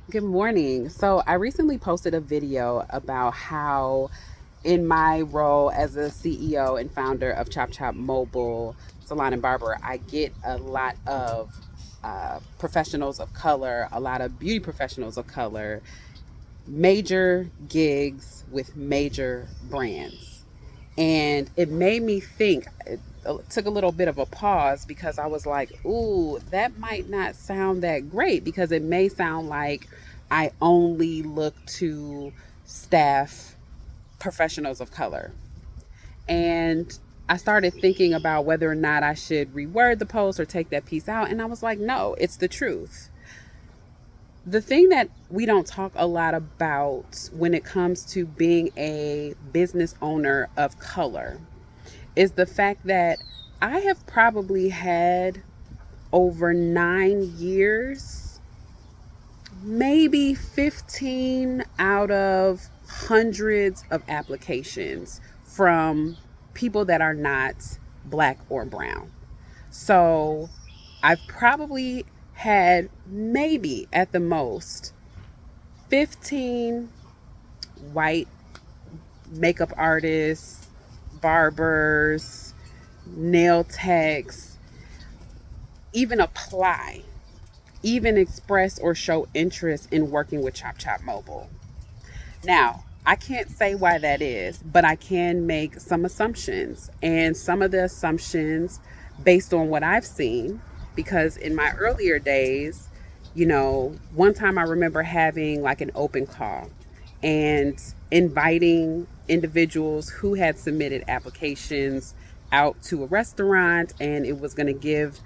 Good morning. So, I recently posted a video about how, in my role as a CEO and founder of Chop Chop Mobile Salon and Barber, I get a lot of professionals of color, a lot of beauty professionals of color, major gigs with major brands. And it made me think, it took a little bit of a pause because I was like, ooh, that might not sound that great because it may sound like I only look to staff professionals of color. And I started thinking about whether or not I should reword the post or take that piece out. And I was like, no, it's the truth. The thing that we don't talk a lot about when it comes to being a business owner of color is the fact that I have probably had over 9 years, maybe 15 out of hundreds of applications from people that are not black or brown. So I've probably had maybe at the most 15 white makeup artists, barbers, nail techs even apply, even express or show interest in working with Chop Chop Mobile. Now, I can't say why that is, but I can make some assumptions. And some of the assumptions, based on what I've seen, because in my earlier days, one time I remember having like an open call and inviting individuals who had submitted applications out to a restaurant, and it was going to give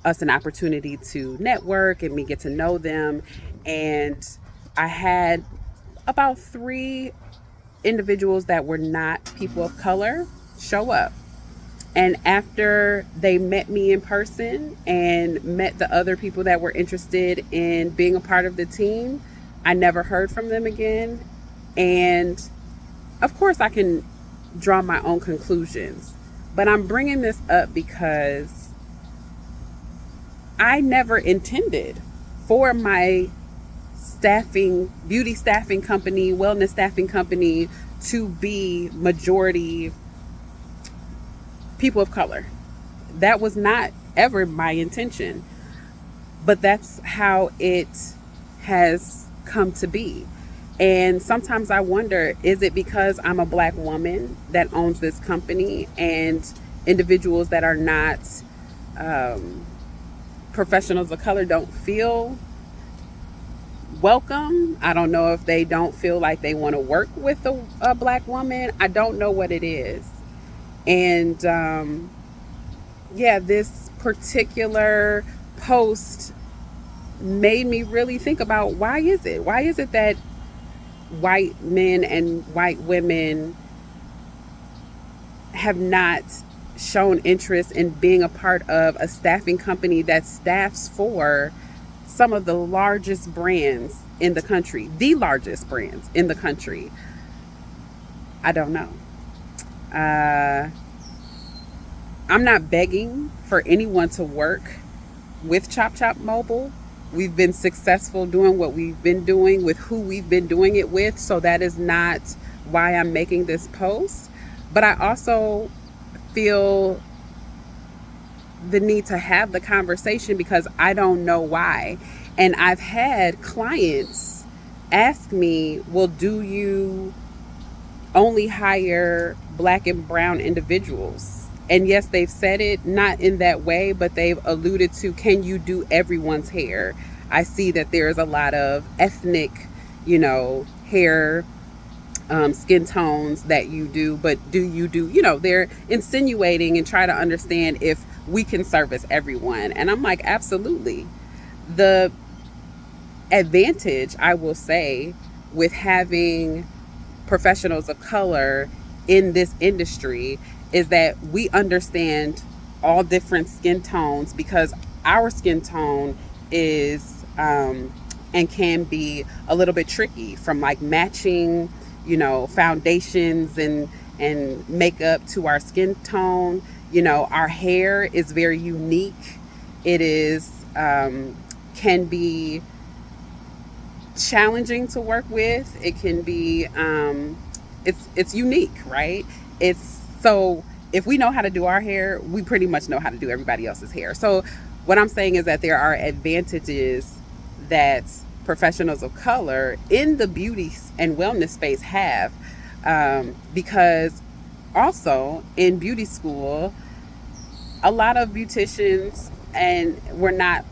us an opportunity to network and me get to know them. And I had about three individuals that were not people of color show up. And after they met me in person and met the other people that were interested in being a part of the team, I never heard from them again. And of course, I can draw my own conclusions, but I'm bringing this up because I never intended for my beauty staffing company, wellness staffing company to be majority people of color. That was not ever my intention, but that's how it has come to be. And sometimes I wonder, is it because I'm a black woman that owns this company and individuals that are not um, professionals of color don't feel welcome? I don't know if they don't feel like they want to work with a black woman. I don't know what it is. And yeah, this particular post made me really think about why is it? Why is it that white men and white women have not shown interest in being a part of a staffing company that staffs for some of the largest brands in the country, the largest brands in the country? I don't know. Uh, I'm not begging for anyone to work with Chop Chop Mobile. We've been successful doing what we've been doing with who we've been doing it with. So that is not why I'm making this post. But I also feel the need to have the conversation because I don't know why. And I've had clients ask me, well, do you only hire black and brown individuals? And yes, they've said it not in that way, but they've alluded to, can you do everyone's hair? I see that there's a lot of ethnic, hair, skin tones that you do, but do you do, they're insinuating and try to understand if we can service everyone. And I'm like, absolutely. The advantage, I will say, with having professionals of color in this industry is that we understand all different skin tones because our skin tone is and can be a little bit tricky from like matching, foundations and makeup to our skin tone. Our hair is very unique. It is can be challenging to work with. It can be it's unique, right? It's so if we know how to do our hair, we pretty much know how to do everybody else's hair. So what I'm saying is that there are advantages that professionals of color in the beauty and wellness space have, because also in beauty school, a lot of beauticians and we're not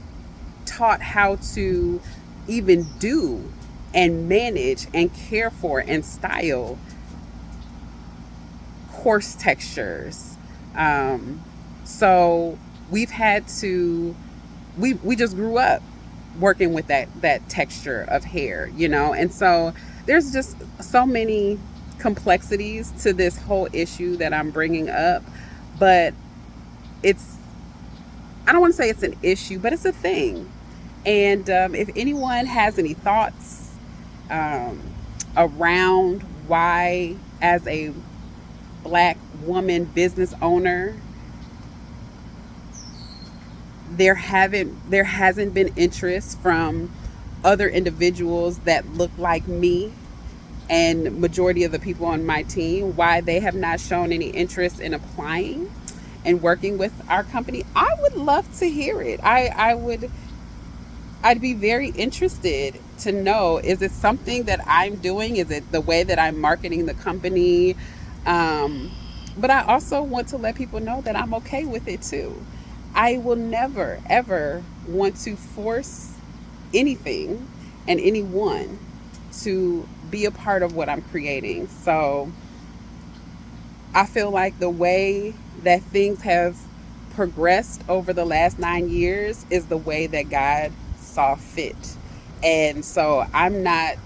taught how to even do and manage and care for and style coarse textures. Um, so we've had to we just grew up working with that texture of hair, and so there's just so many complexities to this whole issue that I'm bringing up, but it's I don't want to say it's an issue, but it's a thing. And if anyone has any thoughts um, around why, as a black woman business owner, there hasn't been interest from other individuals that look like me and majority of the people on my team, why they have not shown any interest in applying and working with our company, I would love to hear it. I'd be very interested to know, is it something that I'm doing? Is it the way that I'm marketing the company? Um, but I also want to let people know that I'm okay with it too. I will never, ever want to force anything and anyone to be a part of what I'm creating. So I feel like the way that things have progressed over the last 9 years is the way that God saw fit. And so I'm not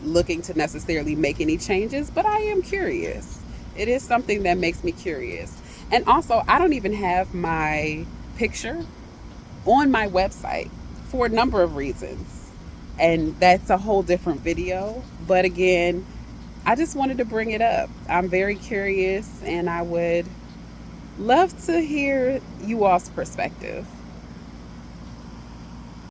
looking to necessarily make any changes, but I am curious. It is something that makes me curious. And also, I don't even have my picture on my website for a number of reasons. And that's a whole different video. But again, I just wanted to bring it up. I'm very curious and I would love to hear you all's perspective.